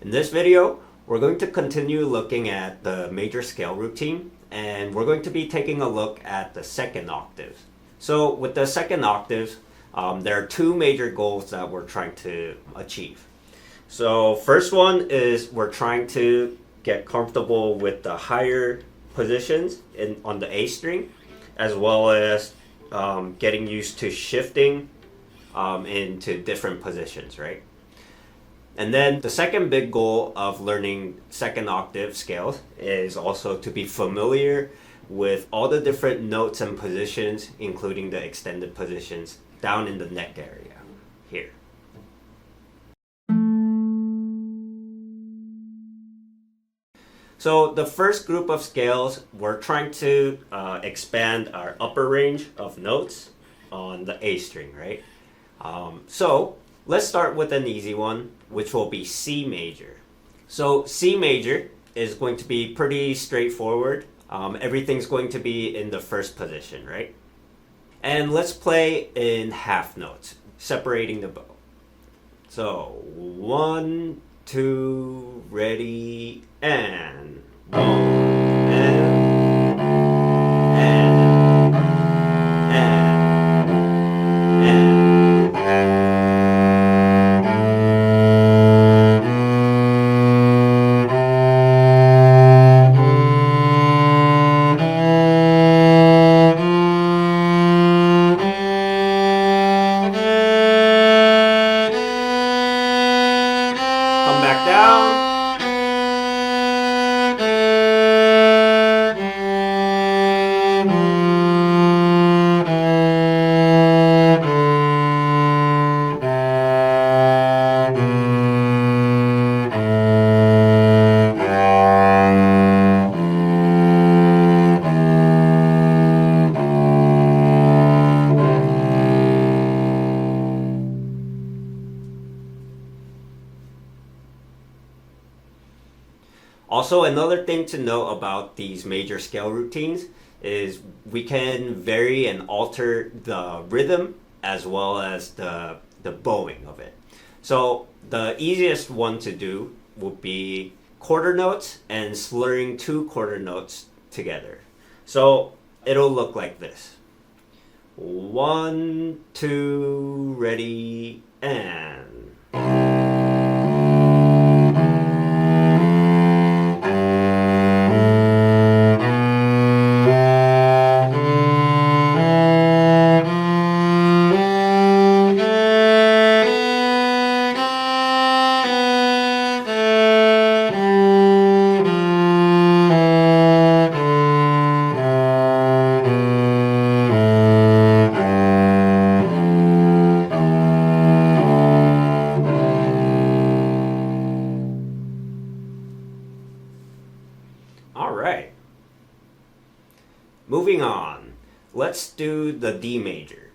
In this video, we're going to continue looking at the major scale routine, and we're going to be taking a look at the second octave. So with the second octave, there are two major goals that we're trying to achieve. So first one is we're trying to get comfortable with the higher positions on the A string, as well as getting used to shifting into different positions, right? And then the second big goal of learning second octave scales is also to be familiar with all the different notes and positions, including the extended positions down in the neck area here. So the first group of scales, we're trying to expand our upper range of notes on the A string, right? So let's start with an easy one, which will be C major. So C major is going to be pretty straightforward. Everything's going to be in the first position, right? And let's play in half notes, separating the bow. So 1, 2, ready, and 1, come back down. Also, another thing to know about these major scale routines is we can vary and alter the rhythm as well as the bowing of it. So the easiest one to do would be quarter notes and slurring two quarter notes together. So it'll look like this. 1, 2, ready, and all right. Moving on, let's do the D major.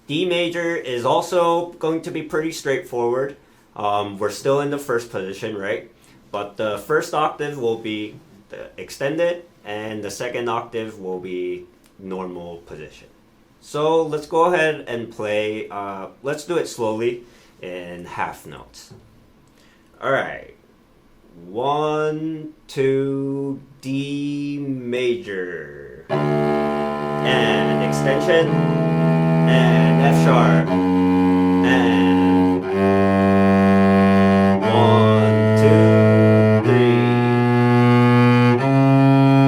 D major is also going to be pretty straightforward. We're still in the first position, right? But the first octave will be the extended, and the second octave will be normal position. So let's go ahead and play, let's do it slowly in half notes. All right. 1, 2, D major, and extension, and F sharp, and 1, 2, 3,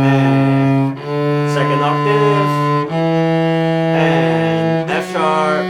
and second octave, and F sharp,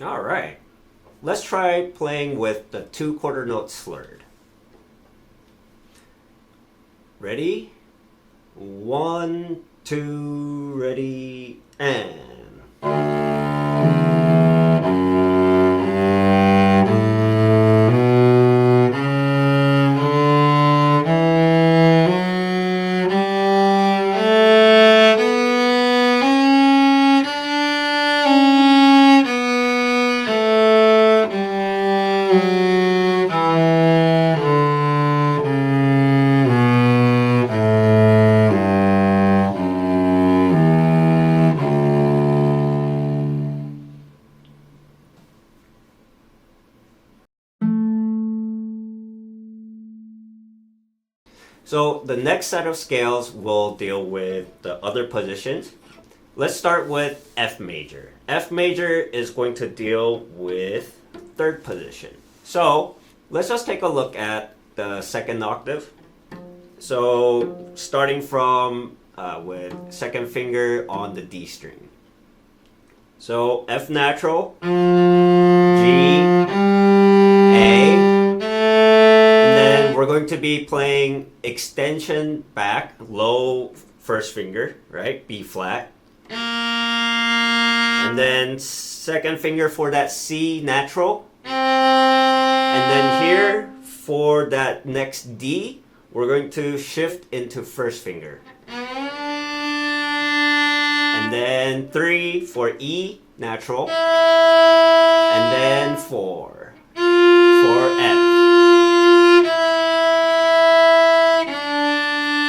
All right. Let's try playing with the two quarter notes slurred. Ready? 1, 2, ready, and. So the next set of scales will deal with the other positions. Let's start with F major. F major is going to deal with third position. So let's just take a look at the second octave. So starting from with second finger on the D string. So F natural, G, A, and then we're going to be playing extension back, low first finger, right? B flat. And then second finger for that C natural. And then here for that next D, we're going to shift into first finger. And then 3 for E natural. And then 4 for F.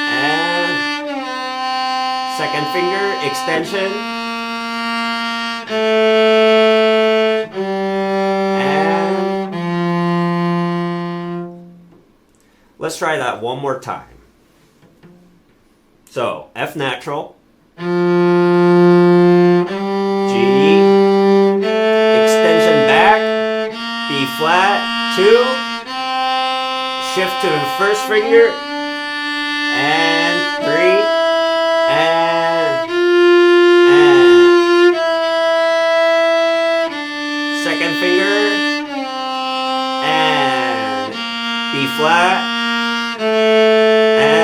And second finger extension. And let's try that one more time. So F natural, G, extension back, B flat, 2, shift to the first finger, and 3, and second finger, and B flat, and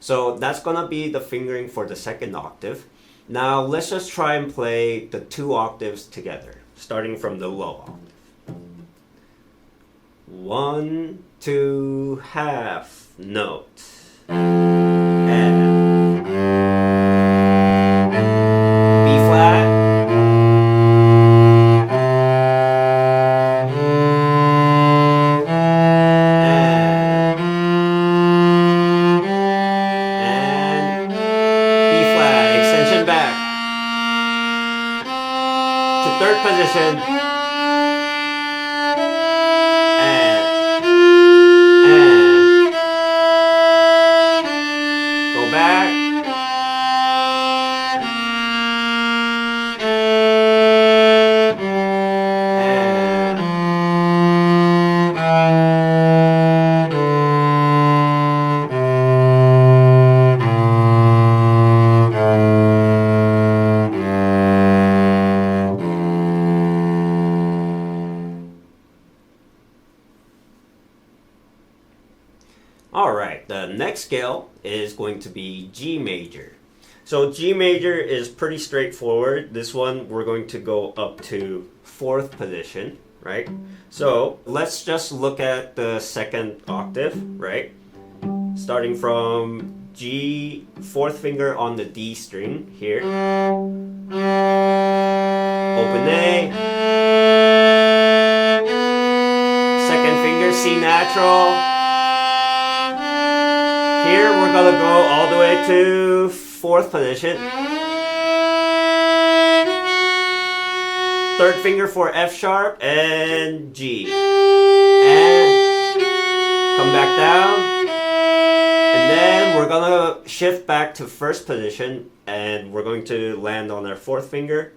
so that's gonna be the fingering for the second octave. Now let's just try and play the 2 octaves together, starting from the low octave. 1, 2, half note. And B flat. Third position, and go back, Alright, the next scale is going to be G major. So G major is pretty straightforward. This one we're going to go up to 4th position, right? So let's just look at the second octave, right? Starting from G, 4th finger on the D string here. Open A. Second finger C natural. Here we're gonna go all the way to 4th position. 3rd finger for F sharp and G. And come back down. And then we're gonna shift back to 1st position and we're going to land on our 4th finger.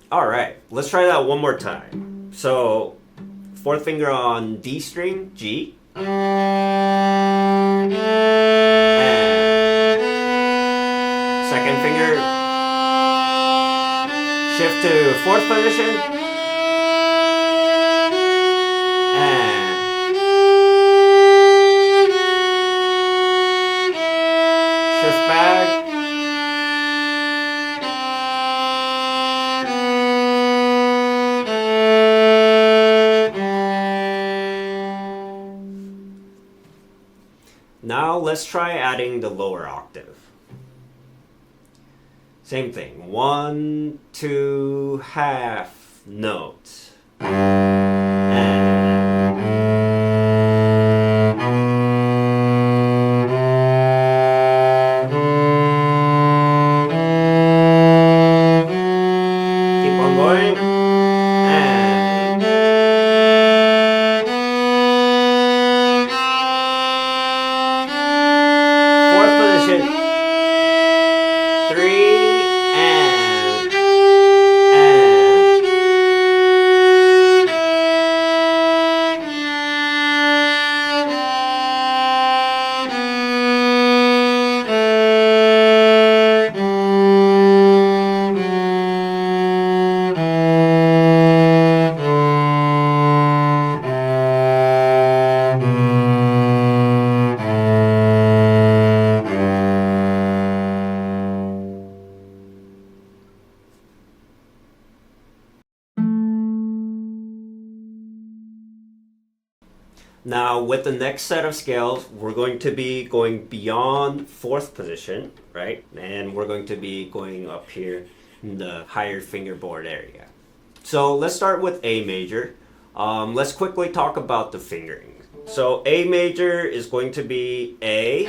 Alright, let's try that one more time. So, 4th finger on D string, G. Second finger, shift to fourth position, and shift back, now let's try adding the lower octave. Same thing, 1, 2, half notes. Keep on going. And fourth position. 3. Now with the next set of scales, we're going to be going beyond fourth position, right? And we're going to be going up here in the higher fingerboard area. So let's start with A major. Let's quickly talk about the fingering. So A major is going to be A,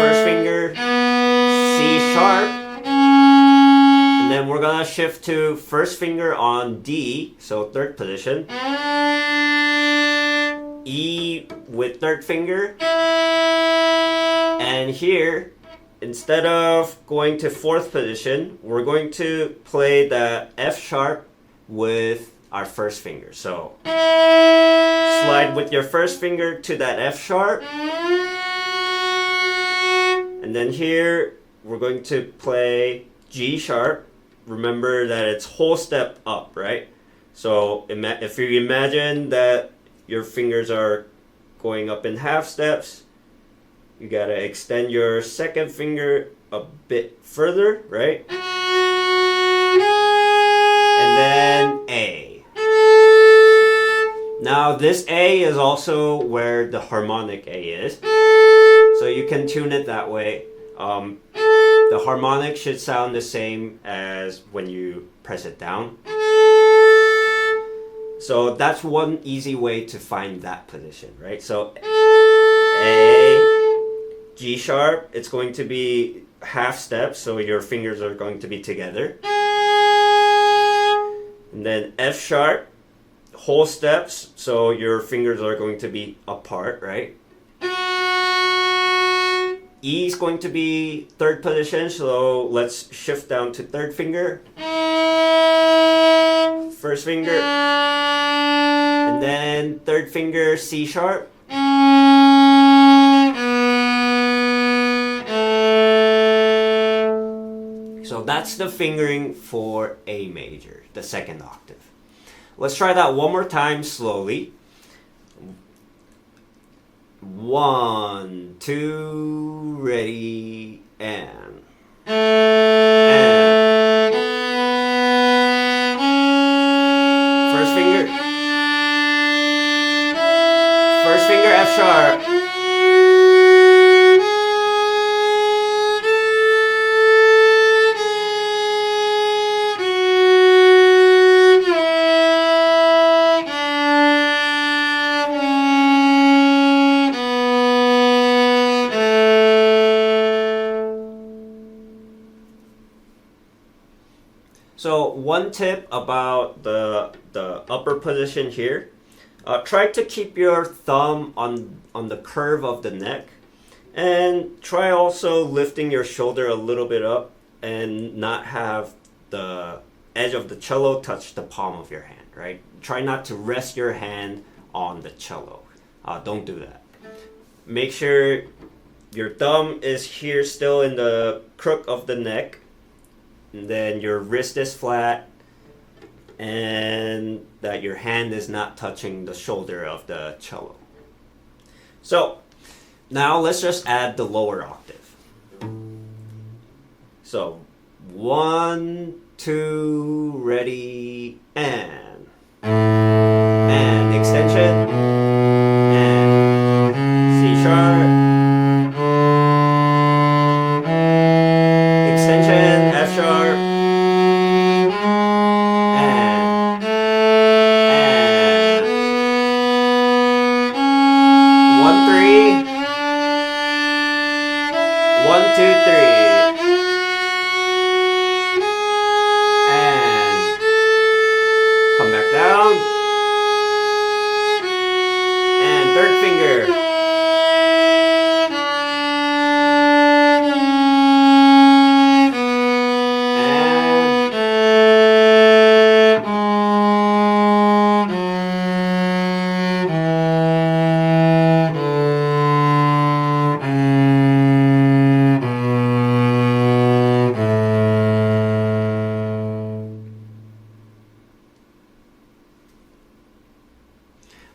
first finger, C sharp, and then we're gonna shift to first finger on D, so third position, E with third finger, and here, instead of going to fourth position, we're going to play the F sharp with our first finger. So slide with your first finger to that F sharp, and then here we're going to play G sharp. Remember that it's whole step up, right? So if you imagine that your fingers are going up in half steps, you gotta extend your second finger a bit further, right? And then A. Now this A is also where the harmonic A is, so you can tune it that way. The harmonic should sound the same as when you press it down. So that's one easy way to find that position, right? So A, G sharp, it's going to be half steps, so your fingers are going to be together. And then F sharp, whole steps, so your fingers are going to be apart, right? E is going to be third position, so let's shift down to third finger. First finger. And then third finger, C sharp. So that's the fingering for A major, the second octave. Let's try that one more time slowly. 1, 2, ready, and. First finger. First finger F sharp. So one tip about the upper position here, try to keep your thumb on the curve of the neck, and try also lifting your shoulder a little bit up and not have the edge of the cello touch the palm of your hand, right? Try not to rest your hand on the cello. Don't do that. make sure your thumb is here still in the crook of the neck, and then your wrist is flat, and that your hand is not touching the shoulder of the cello. So now let's just add the lower octave. So 1, 2, ready, and extension, and C sharp, extension, F sharp, and 1, 3, 1, 2, 3. Down, and third finger,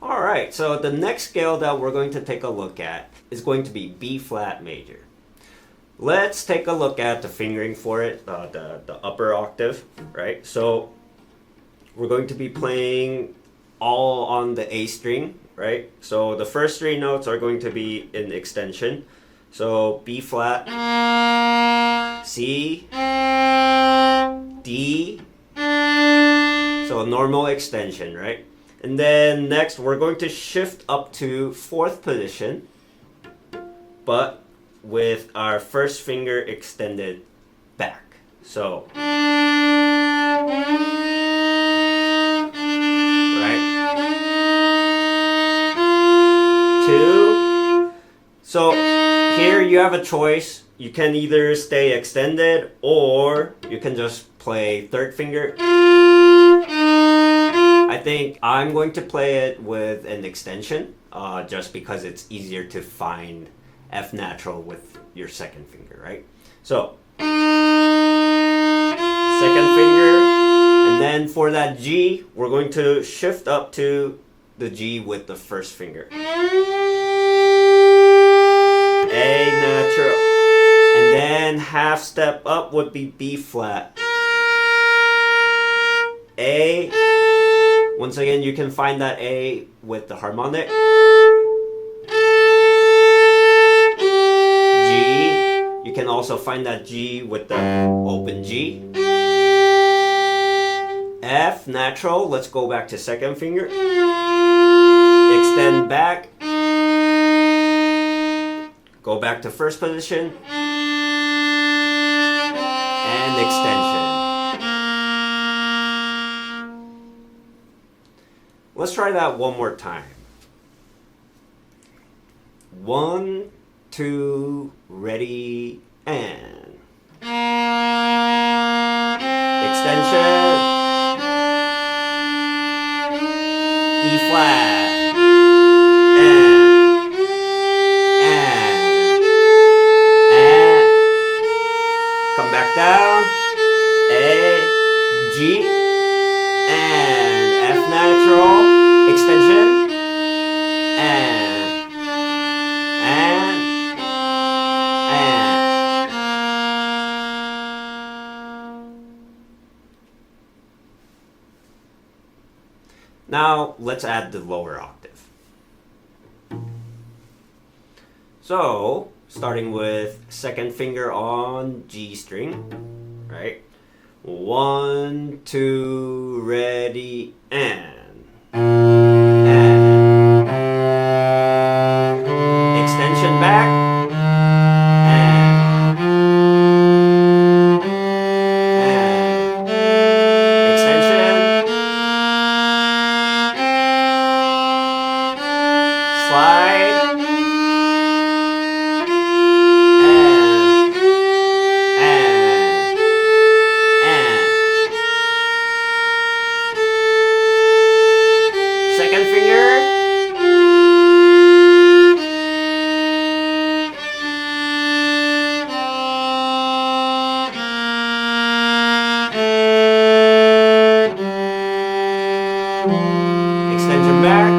Alright, so the next scale that we're going to take a look at is going to be B flat major. Let's take a look at the fingering for it, the upper octave, right? So we're going to be playing all on the A string, right? So the first three notes are going to be in extension. So B flat, C, D, so normal extension, right? And then next we're going to shift up to fourth position, but with our first finger extended back. So, right? 2. So here you have a choice. You can either stay extended or you can just play third finger. I think I'm going to play it with an extension just because it's easier to find F natural with your second finger, right? So, second finger, and then for that G, we're going to shift up to the G with the first finger. A natural, and then half step up would be B flat. A, once again you can find that A with the harmonic. G, you can also find that G with the open G. F, natural, let's go back to second finger. Extend back. Go back to first position. And extension. Let's try that one more time. 1, 2, ready, and extension, E flat, and come back down, A, G, and F natural, extension, and now let's add the lower octave. So starting with second finger on G string, right? 1, 2, ready, and extension back, and extension, slide, second finger, attention back.